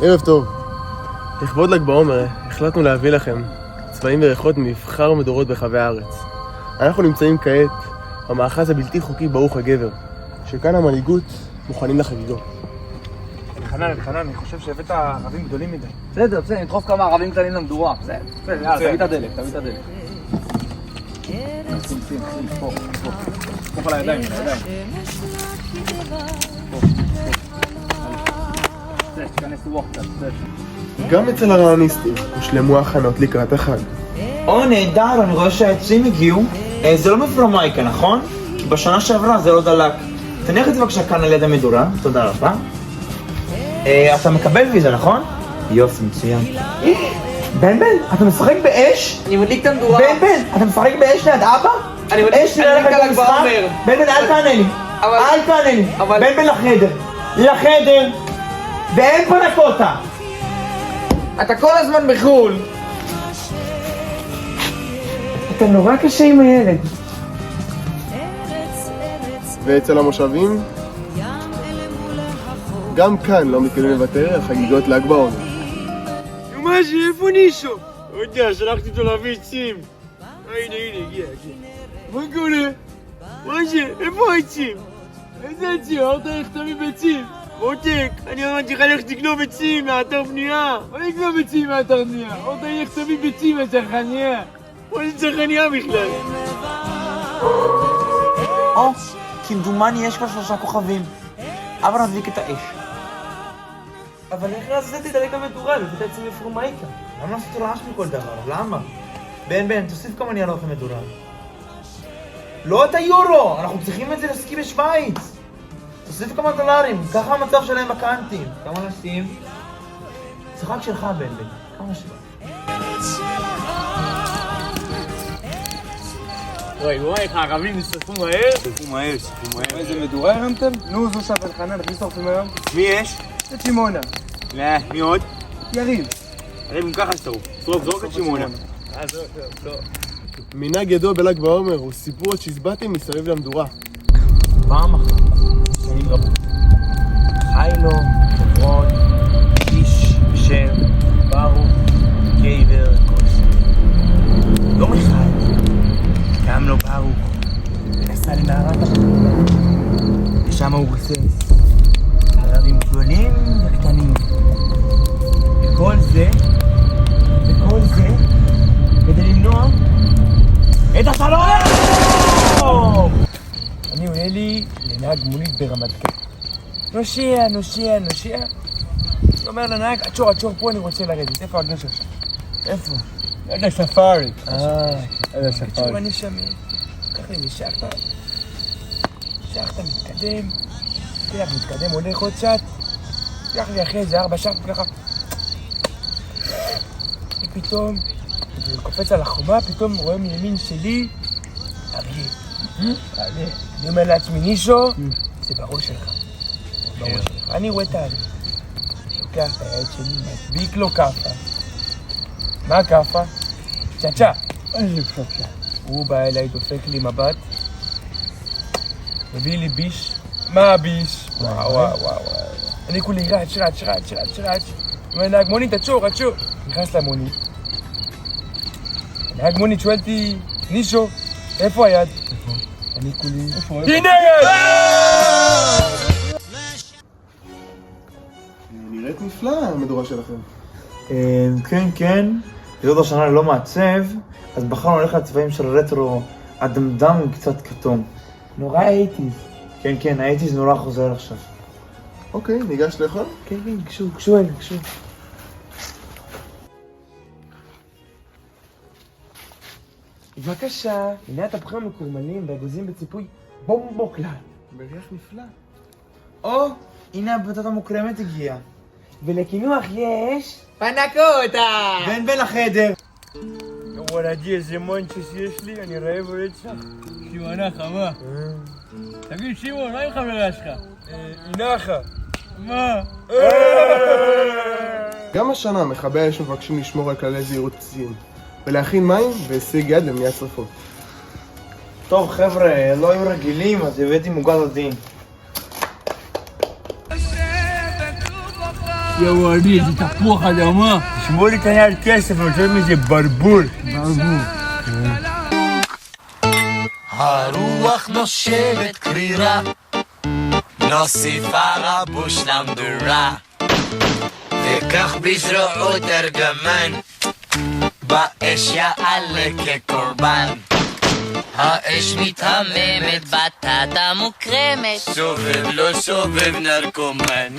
ערב טוב. לכבוד ל"ג בעומר החלטנו להביא לכם צבעים וריחות ממבחר מדורות ברחבי הארץ. אנחנו נמצאים כעת במאחז הבלתי חוקי ברוך הגבר, שכאן המנהיגות מוכנים לחגיגו. חנן, אני חושב שהבאת ערבים גדולים מדי. בסדר, נדחוף כמה ערבים קטנים למדורה. בסדר, יאללה, תביא את הדלק. שים, פה. תקוף על הידיים. תיכנס לרוח קצת, גם אצל הרעיוניסטים הושלמו ההכנות לקראת החג. נהדר, אני רואה שהעצים הגיעו. זה לא מפרומייקה, נכון? כי בשנה שעברה זה לא דלק. תניח את זה בבקשה כאן על יד המדורה, תודה רבה. אתה מקבל ויזה, נכון? יופי, מצוין. בן, אתה משחק באש? אני מדליק את המדורה. בן, אתה משחק באש ליד אבא? אני מדליק על בעומר. בן, אל תענה לי. בן, לחדר. ואין פה נקוטה. אתה כל הזמן בחול. אתה נורא קשה עם הילד. ואצל המושבים, גם כאן לא מתקדמים לוותר על חגיגות ל"ג בעומר. משהו, איפה נישו? לא יודע, שלחתי אותו להביא עצים. הנה, הגיע. מה קורה? משהו, איפה העצים? איזה עצים? אמרת לך תביא ביצים. מותק, אני אמרתי לך לך תגנוב ביצים מהאתר בנייה. אני אגנוב ביצים מהאתר בנייה. אמרת לך תביא ביצים מהצרכניה. מה זה צרכניה בכלל? כמדומני יש כבר 3 כוכבים. אבא נדליק את האש. אבל איך לעשות את דלק המדורה? לבית עצים מפרומייקה. למה לעשות רעש מכל דבר? למה? בן, תוסיף כמה נייר אוכל מדורה. לא את היורו! אנחנו צריכים את זה לסקי בשוויץ! תוסיף כמה דולרים, ככה המצב שלהם בקאנטים. כמה נשים? צחק שלך, בן. כמה שלך? וואי, איך הערבים נשרפו מהר? איזה מדורה הרמתם? נו, זו שבת חנן, איך נשרפים היום? מי יש? את שימונה. לא, מי עוד? יריב. הרי גם ככה שרוף. זרוק את שימונה. לא. מנהג ידוע בל"ג בעומר הוא סיפור הצ'יזבטים מסביב למדורה. פעם אחת, שנים רבות. חי לו חברון, איש בשם ברוך גבר קולסון. יום אחד קם לו ברוך ונסע למערת המדורה. ושם הוא גוסס ערבים גדולים וקטנים. וכל זה כדי למנוע את החלום! אני עולה לי לנהג מונית ברמת גן. נושיע. הוא אומר לנהג, עצור פה, אני רוצה לרדת. איפה הגשר שם? איפה? איזה ספארי. איזה ספארי. אני שם, קח לי משחת, מתקדם, הולך עוד קצת. קח לי אחרי איזה 4 שעות ככה. פתאום, הוא קופץ על החומה, פתאום רואה מימין שלי אריה. אני אומר לעצמי, נישו, זה בראש שלך. אני רואה את האריה. לוקח את היד שלי, מדביק לו כאפה. מה כאפה? צ'צ'ה. איזה פצ'ה. הוא בא אליי, דופק לי מבט. מביא לי ביש. מה ביש? וואו. אני כולי רץ. אומר נהג מונית, עצור. נכנס למונית. נהג מונית שואל אותי, נישו, איפה היד? אני כולי... הנה יד! נראית נפלאה המדורה שלכם. כן. זאת השנה לא מעצב, אז בחרנו ללכת לצבעים של רטרו אדמדם קצת כתום. נורא 80s. כן, ה-80s נורא חוזר עכשיו. אוקיי, ניגש לאכול? כן, גשו. בבקשה, הנה התפוחים המקורמלים והאגוזים בציפוי בומבוקלט. בריח נפלא. הנה הבטטה המוקרמת הגיעה. ולקינוח יש... פנקוטה! בן לחדר. וואלדי, איזה מונצ'ס יש לי, אני רעב רצח. שימונה חמה. תגיד שימון, מה עם חברה שלך? נחה. מה? גם השנה מכבי האש מבקשים לשמור על כללי זהירות בסיסיים ולהכין מים והישג יד למניעת שרפות. טוב חבר'ה, לא היו רגילים, אז הבאתי מוגל עדין. יאו, אני, איזה תפוח אדמה. שמולי קנה על כסף, אני חושב מזה ברבול. הרוח נושבת קרירה, נוסיפה רבוש למדורה, וכך בזרועות ארגמן, באש יעלה כקורבן. האש מתהממת, בטטה מוקרמת, סובב לא סובב נרקומן.